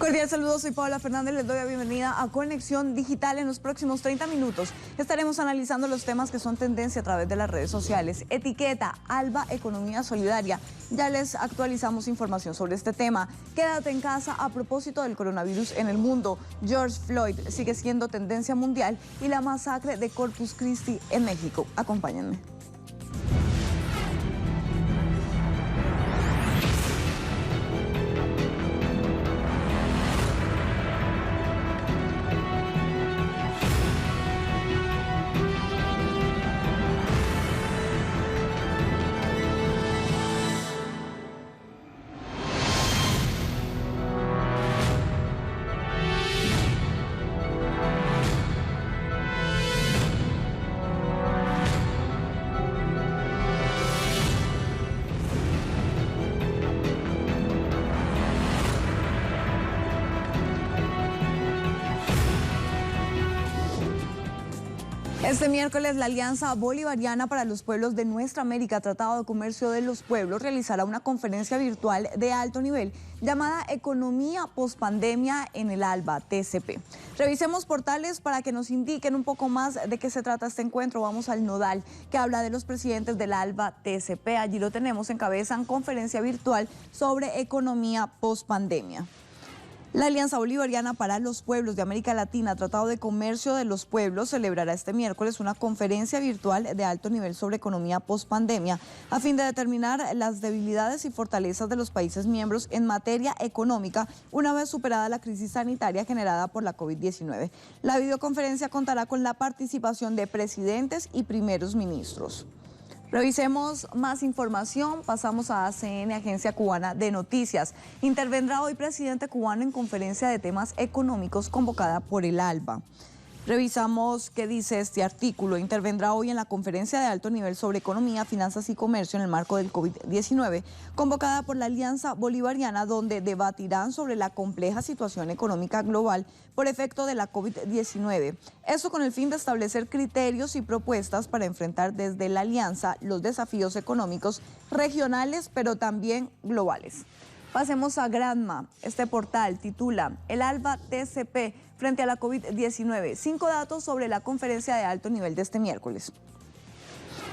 Cordial saludo, soy Paola Fernández, les doy la bienvenida a Conexión Digital. En los próximos 30 minutos estaremos analizando los temas que son tendencia a través de las redes sociales. Etiqueta Alba Economía Solidaria. Ya les actualizamos información sobre este tema. Quédate en casa a propósito del coronavirus en el mundo. George Floyd sigue siendo tendencia mundial y la masacre de Corpus Christi en México. Acompáñenme. Este miércoles, la Alianza Bolivariana para los Pueblos de Nuestra América, Tratado de Comercio de los Pueblos, realizará una conferencia virtual de alto nivel llamada Economía Postpandemia en el ALBA TCP. Revisemos portales para que nos indiquen un poco más de qué se trata este encuentro. Vamos al nodal que habla de los presidentes del ALBA TCP. Allí lo tenemos, encabezan conferencia virtual sobre economía postpandemia. La Alianza Bolivariana para los Pueblos de América Latina, Tratado de Comercio de los Pueblos, celebrará este miércoles una conferencia virtual de alto nivel sobre economía postpandemia a fin de determinar las debilidades y fortalezas de los países miembros en materia económica una vez superada la crisis sanitaria generada por la COVID-19. La videoconferencia contará con la participación de presidentes y primeros ministros. Revisemos más información, pasamos a ACN, Agencia Cubana de Noticias. Intervendrá hoy presidente cubano en conferencia de temas económicos convocada por el ALBA. Revisamos qué dice este artículo. Intervendrá hoy en la conferencia de alto nivel sobre economía, finanzas y comercio en el marco del COVID-19, convocada por la Alianza Bolivariana, donde debatirán sobre la compleja situación económica global por efecto de la COVID-19. Eso con el fin de establecer criterios y propuestas para enfrentar desde la alianza los desafíos económicos regionales, pero también globales. Pasemos a Granma. Este portal titula El ALBA TCP frente a la COVID-19. 5 datos sobre la conferencia de alto nivel de este miércoles.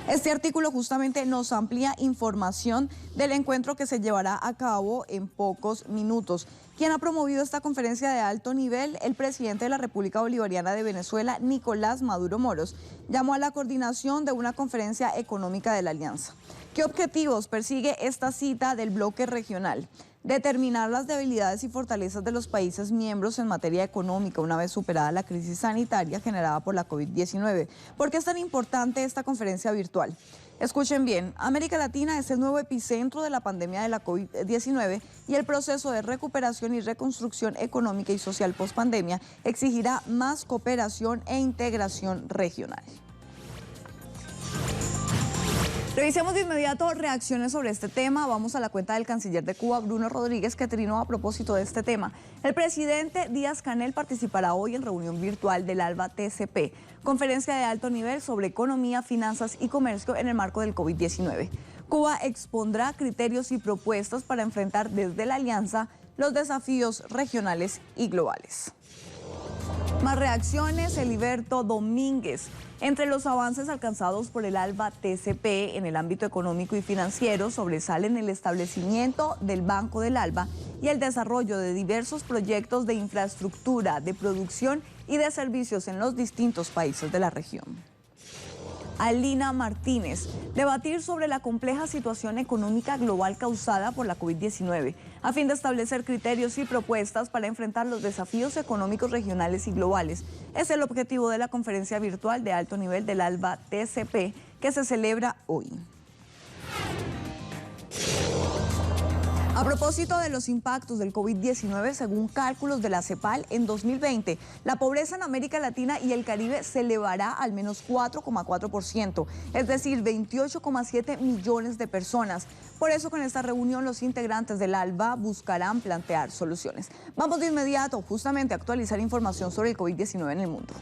Este artículo justamente nos amplía información del encuentro que se llevará a cabo en pocos minutos. ¿Quién ha promovido esta conferencia de alto nivel? El presidente de la República Bolivariana de Venezuela, Nicolás Maduro Moros, llamó a la coordinación de una conferencia económica de la Alianza. ¿Qué objetivos persigue esta cita del bloque regional? Determinar las debilidades y fortalezas de los países miembros en materia económica una vez superada la crisis sanitaria generada por la COVID-19. ¿Por qué es tan importante esta conferencia virtual? Escuchen bien, América Latina es el nuevo epicentro de la pandemia de la COVID-19 y el proceso de recuperación y reconstrucción económica y social post-pandemia exigirá más cooperación e integración regional. Revisemos de inmediato reacciones sobre este tema. Vamos a la cuenta del canciller de Cuba, Bruno Rodríguez, que trinó a propósito de este tema. El presidente Díaz-Canel participará hoy en reunión virtual del ALBA TCP, conferencia de alto nivel sobre economía, finanzas y comercio en el marco del COVID-19. Cuba expondrá criterios y propuestas para enfrentar desde la alianza los desafíos regionales y globales. Más reacciones, Eliberto Domínguez. Entre los avances alcanzados por el ALBA TCP en el ámbito económico y financiero sobresalen el establecimiento del Banco del ALBA y el desarrollo de diversos proyectos de infraestructura, de producción y de servicios en los distintos países de la región. Alina Martínez, debatir sobre la compleja situación económica global causada por la COVID-19, a fin de establecer criterios y propuestas para enfrentar los desafíos económicos regionales y globales. Es el objetivo de la conferencia virtual de alto nivel del ALBA TCP que se celebra hoy. A propósito de los impactos del COVID-19, según cálculos de la CEPAL, en 2020, la pobreza en América Latina y el Caribe se elevará al menos 4,4%, es decir, 28,7 millones de personas. Por eso, con esta reunión, los integrantes del ALBA buscarán plantear soluciones. Vamos de inmediato justamente a actualizar información sobre el COVID-19 en el mundo.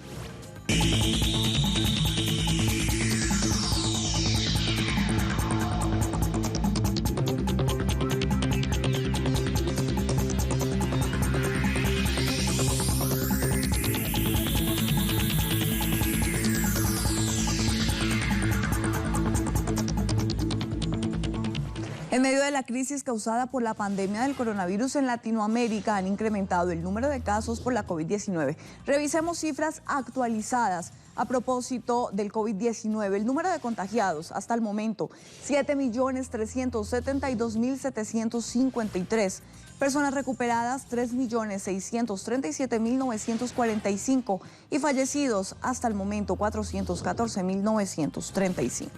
En medio de la crisis causada por la pandemia del coronavirus en Latinoamérica, han incrementado el número de casos por la COVID-19. Revisemos cifras actualizadas a propósito del COVID-19. El número de contagiados hasta el momento, 7.372.753. Personas recuperadas, 3.637.945. Y fallecidos hasta el momento, 414.935.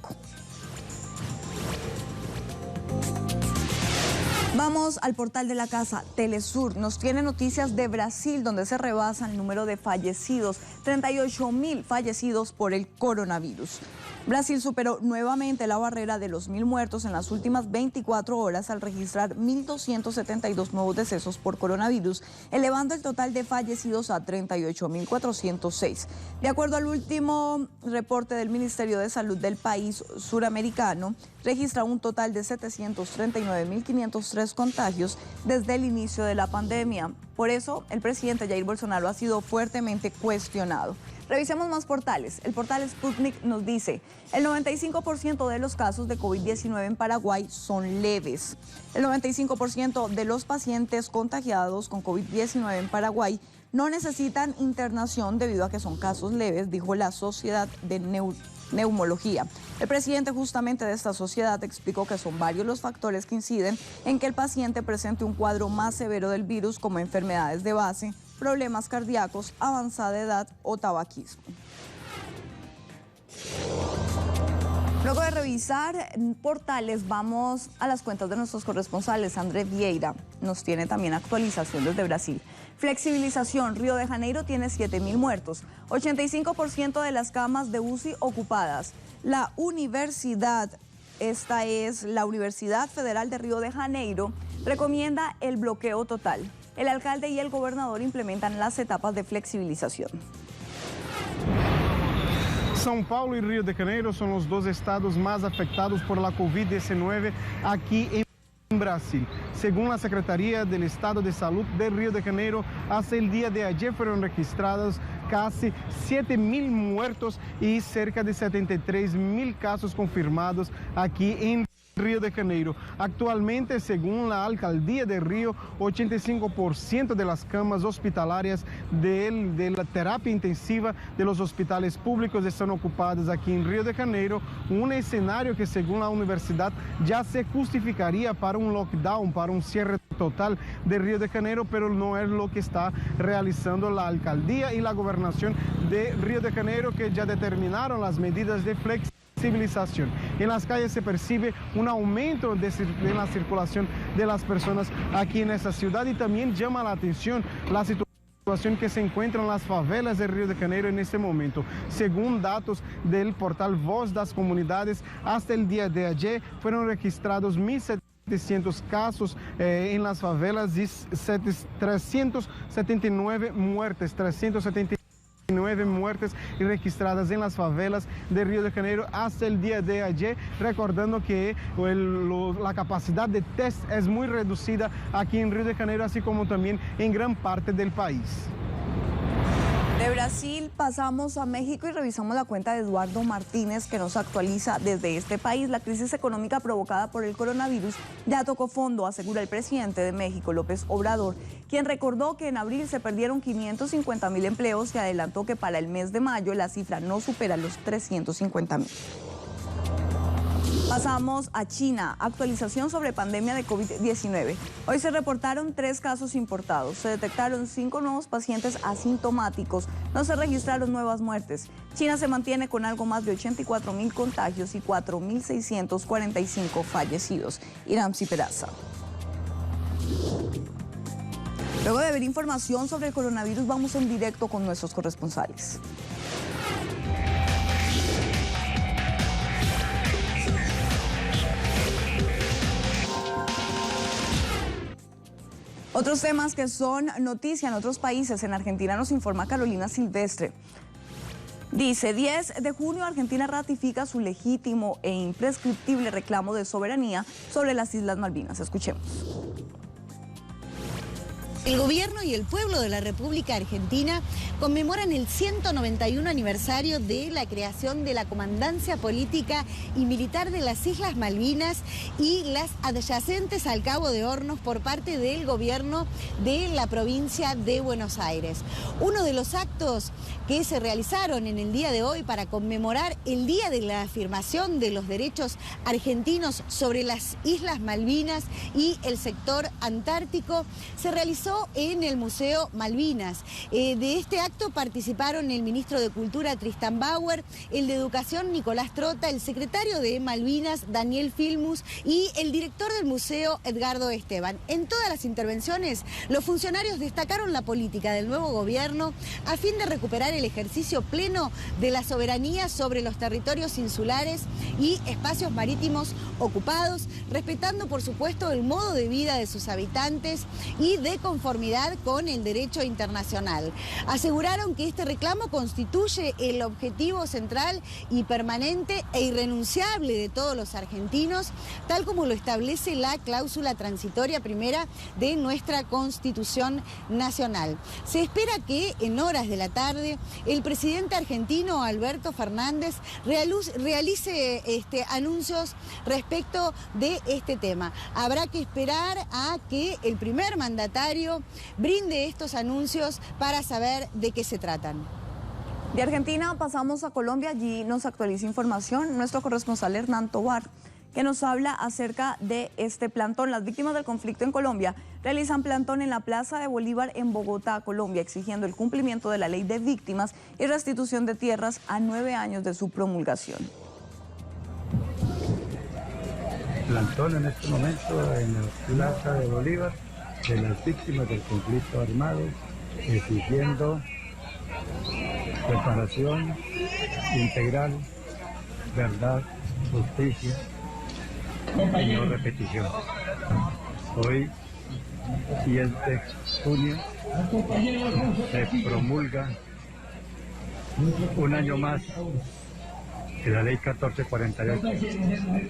Vamos al portal de la casa. Telesur nos tiene noticias de Brasil, donde se rebasa el número de fallecidos, 38.000 fallecidos por el coronavirus. Brasil superó nuevamente la barrera de los 1.000 muertos en las últimas 24 horas al registrar 1.272 nuevos decesos por coronavirus, elevando el total de fallecidos a 38.406. De acuerdo al último reporte del Ministerio de Salud del país suramericano, registra un total de 739.503 contagios desde el inicio de la pandemia. Por eso, el presidente Jair Bolsonaro ha sido fuertemente cuestionado. Revisemos más portales. El portal Sputnik nos dice, el 95% de los casos de COVID-19 en Paraguay son leves. El 95% de los pacientes contagiados con COVID-19 en Paraguay no necesitan internación debido a que son casos leves, dijo la Sociedad de Neumología. El presidente justamente de esta sociedad explicó que son varios los factores que inciden en que el paciente presente un cuadro más severo del virus, como enfermedades de base, problemas cardíacos, avanzada edad o tabaquismo. Luego de revisar portales, vamos a las cuentas de nuestros corresponsales. André Vieira nos tiene también actualización desde Brasil. Flexibilización, Río de Janeiro tiene 7.000 muertos, 85% de las camas de UCI ocupadas. La universidad, esta es la Universidad Federal de Río de Janeiro, recomienda el bloqueo total. El alcalde y el gobernador implementan las etapas de flexibilización. São Paulo y Río de Janeiro son los dos estados más afectados por la COVID-19 aquí en Brasil. Según la Secretaría del Estado de Salud de Río de Janeiro, hasta el día de ayer fueron registrados casi 7.000 muertos y cerca de 73.000 casos confirmados aquí en Río de Janeiro. Actualmente, según la alcaldía de Río, 85% de las camas hospitalarias de la terapia intensiva de los hospitales públicos están ocupadas aquí en Río de Janeiro, un escenario que según la universidad ya se justificaría para un lockdown, para un cierre total de Río de Janeiro, pero no es lo que está realizando la alcaldía y la gobernación de Río de Janeiro, que ya determinaron las medidas de flexibilización. En las calles se percibe un aumento en la circulación de las personas aquí en esta ciudad, y también llama la atención la situación que se encuentra en las favelas de Río de Janeiro en este momento. Según datos del portal Voz das Comunidades, hasta el día de ayer fueron registrados 1.700 casos en las favelas y 379 muertes, 379 muertes registradas en las favelas de Río de Janeiro hasta el día de ayer, recordando que la capacidad de test es muy reducida aquí en Río de Janeiro, así como también en gran parte del país. De Brasil pasamos a México y revisamos la cuenta de Eduardo Martínez, que nos actualiza desde este país. La crisis económica provocada por el coronavirus ya tocó fondo, asegura el presidente de México, López Obrador, quien recordó que en abril se perdieron 550.000 empleos y adelantó que para el mes de mayo la cifra no supera los 350.000. Pasamos a China. Actualización sobre pandemia de COVID-19. Hoy se reportaron 3 casos importados. Se detectaron 5 nuevos pacientes asintomáticos. No se registraron nuevas muertes. China se mantiene con algo más de 84.000 contagios y 4.645 fallecidos. Iramsi Peraza. Luego de ver información sobre el coronavirus, vamos en directo con nuestros corresponsales. Otros temas que son noticia en otros países. En Argentina nos informa Carolina Silvestre. Dice, 10 de junio Argentina ratifica su legítimo e imprescriptible reclamo de soberanía sobre las Islas Malvinas. Escuchemos. El gobierno y el pueblo de la República Argentina conmemoran el 191 aniversario de la creación de la Comandancia Política y Militar de las Islas Malvinas y las adyacentes al Cabo de Hornos por parte del gobierno de la provincia de Buenos Aires. Uno de los actos que se realizaron en el día de hoy para conmemorar el día de la afirmación de los derechos argentinos sobre las Islas Malvinas y el sector antártico se realizó en el Museo Malvinas. De este acto participaron el ministro de Cultura Tristan Bauer, el de Educación Nicolás Trota, el secretario de Malvinas Daniel Filmus y el director del museo Edgardo Esteban. En todas las intervenciones, los funcionarios destacaron la política del nuevo gobierno a fin de recuperar el ejercicio pleno de la soberanía sobre los territorios insulares y espacios marítimos ocupados, respetando por supuesto el modo de vida de sus habitantes y de conformidad con el derecho internacional. Aseguraron que este reclamo constituye el objetivo central y permanente e irrenunciable de todos los argentinos, tal como lo establece la cláusula transitoria primera de nuestra Constitución Nacional. Se espera que en horas de la tarde el presidente argentino Alberto Fernández realice anuncios respecto de este tema. Habrá que esperar a que el primer mandatario brinde estos anuncios para saber de qué se tratan. De Argentina pasamos a Colombia, allí nos actualiza información nuestro corresponsal Hernán Tobar, que nos habla acerca de este plantón. Las víctimas del conflicto en Colombia realizan plantón en la Plaza de Bolívar en Bogotá, Colombia, exigiendo el cumplimiento de la ley de víctimas y restitución de tierras a 9 años de su promulgación. Plantón en este momento en la Plaza de Bolívar de las víctimas del conflicto armado, exigiendo reparación integral, verdad, justicia y no repetición. Hoy, 10 de junio, se promulga un año más de la ley 1448,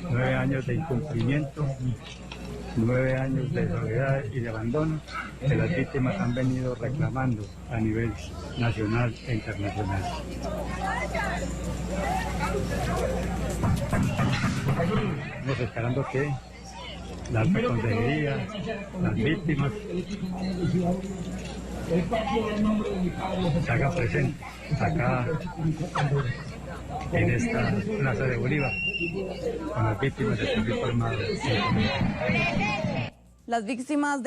9 años de incumplimiento, 9 años de soledad y de abandono que las víctimas han venido reclamando a nivel nacional e internacional. Estamos esperando que la alta consejería, las víctimas, se hagan presentes acá en esta Plaza de Bolívar con las víctimas del conflicto armado. Las víctimas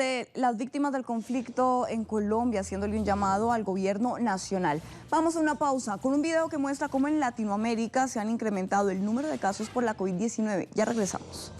del conflicto en Colombia haciéndole un llamado al gobierno nacional. Vamos a una pausa con un video que muestra cómo en Latinoamérica se han incrementado el número de casos por la COVID-19. Ya regresamos.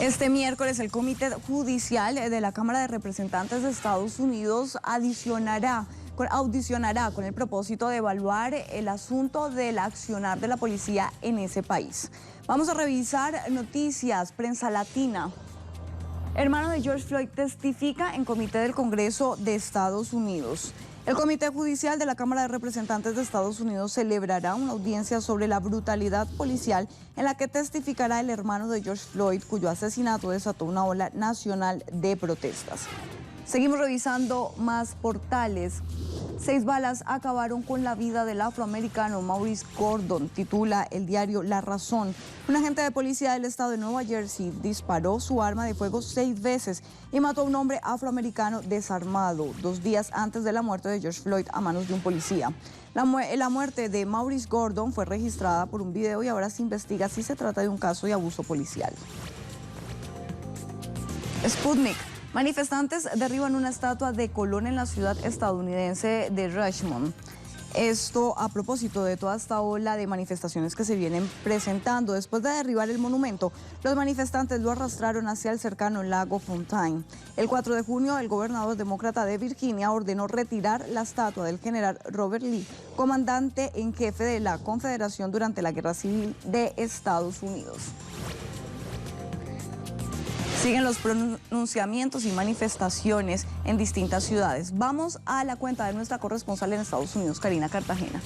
Este miércoles el Comité Judicial de la Cámara de Representantes de Estados Unidos audicionará con el propósito de evaluar el asunto del accionar de la policía en ese país. Vamos a revisar noticias, prensa latina. Hermano de George Floyd testifica en comité del Congreso de Estados Unidos. El Comité Judicial de la Cámara de Representantes de Estados Unidos celebrará una audiencia sobre la brutalidad policial en la que testificará el hermano de George Floyd, cuyo asesinato desató una ola nacional de protestas. Seguimos revisando más portales. 6 balas acabaron con la vida del afroamericano Maurice Gordon, titula el diario La Razón. Un agente de policía del estado de Nueva Jersey disparó su arma de fuego 6 veces y mató a un hombre afroamericano desarmado 2 días antes de la muerte de George Floyd a manos de un policía. La muerte de Maurice Gordon fue registrada por un video y ahora se investiga si se trata de un caso de abuso policial. Sputnik. Manifestantes derriban una estatua de Colón en la ciudad estadounidense de Richmond. Esto a propósito de toda esta ola de manifestaciones que se vienen presentando. Después de derribar el monumento, los manifestantes lo arrastraron hacia el cercano lago Fontaine. El 4 de junio, el gobernador demócrata de Virginia ordenó retirar la estatua del general Robert Lee, comandante en jefe de la Confederación durante la Guerra Civil de Estados Unidos. Siguen los pronunciamientos y manifestaciones en distintas ciudades. Vamos a la cuenta de nuestra corresponsal en Estados Unidos, Karina Cartagena.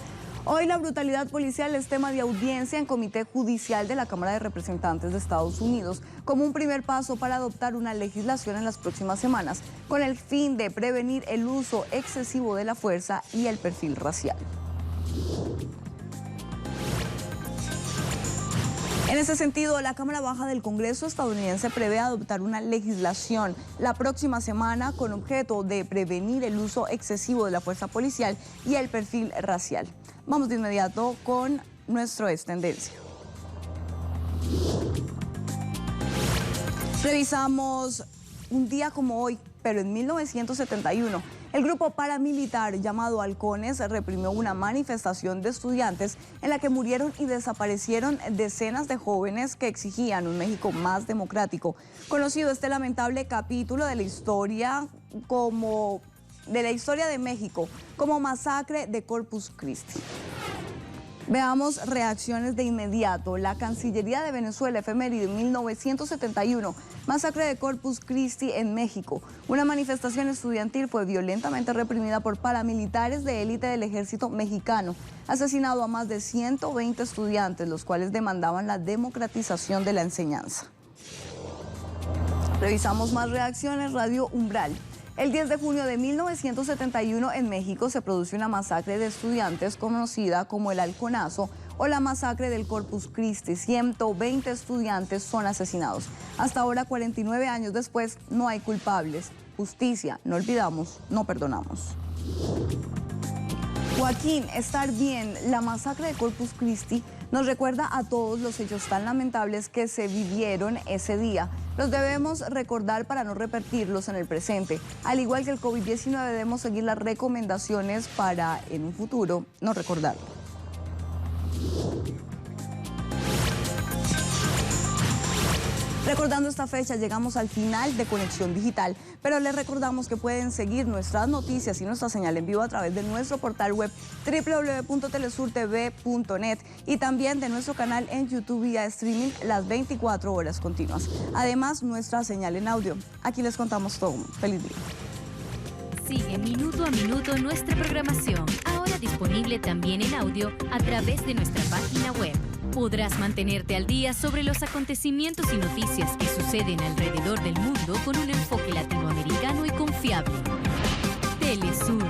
Hoy la brutalidad policial es tema de audiencia en Comité Judicial de la Cámara de Representantes de Estados Unidos, como un primer paso para adoptar una legislación en las próximas semanas, con el fin de prevenir el uso excesivo de la fuerza y el perfil racial. En ese sentido, la Cámara Baja del Congreso estadounidense prevé adoptar una legislación la próxima semana con objeto de prevenir el uso excesivo de la fuerza policial y el perfil racial. Vamos de inmediato con nuestro Es Tendencia. Revisamos un día como hoy, pero en 1971. El grupo paramilitar llamado Halcones reprimió una manifestación de estudiantes en la que murieron y desaparecieron decenas de jóvenes que exigían un México más democrático. Conocido este lamentable capítulo de la historia de México como masacre de Corpus Christi. Veamos reacciones de inmediato. La Cancillería de Venezuela, efeméride en 1971, masacre de Corpus Christi en México. Una manifestación estudiantil fue violentamente reprimida por paramilitares de élite del ejército mexicano, asesinado a más de 120 estudiantes, los cuales demandaban la democratización de la enseñanza. Revisamos más reacciones. Radio Umbral. El 10 de junio de 1971 en México se produce una masacre de estudiantes conocida como el Halconazo o la masacre del Corpus Christi. 120 estudiantes son asesinados. Hasta ahora, 49 años después, no hay culpables. Justicia, no olvidamos, no perdonamos. Joaquín, estar bien. La masacre de Corpus Christi nos recuerda a todos los hechos tan lamentables que se vivieron ese día. Los debemos recordar para no repetirlos en el presente. Al igual que el COVID-19, debemos seguir las recomendaciones para, en un futuro, no recordarlo. Recordando esta fecha, llegamos al final de Conexión Digital, pero les recordamos que pueden seguir nuestras noticias y nuestra señal en vivo a través de nuestro portal web www.telesurtv.net y también de nuestro canal en YouTube vía streaming las 24 horas continuas. Además, nuestra señal en audio. Aquí les contamos todo. Feliz día. Sigue minuto a minuto nuestra programación, ahora disponible también en audio a través de nuestra página web. Podrás mantenerte al día sobre los acontecimientos y noticias que suceden alrededor del mundo con un enfoque latinoamericano y confiable. Telesur,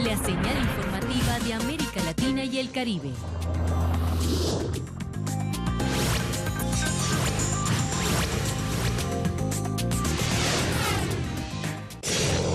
la señal informativa de América Latina y el Caribe.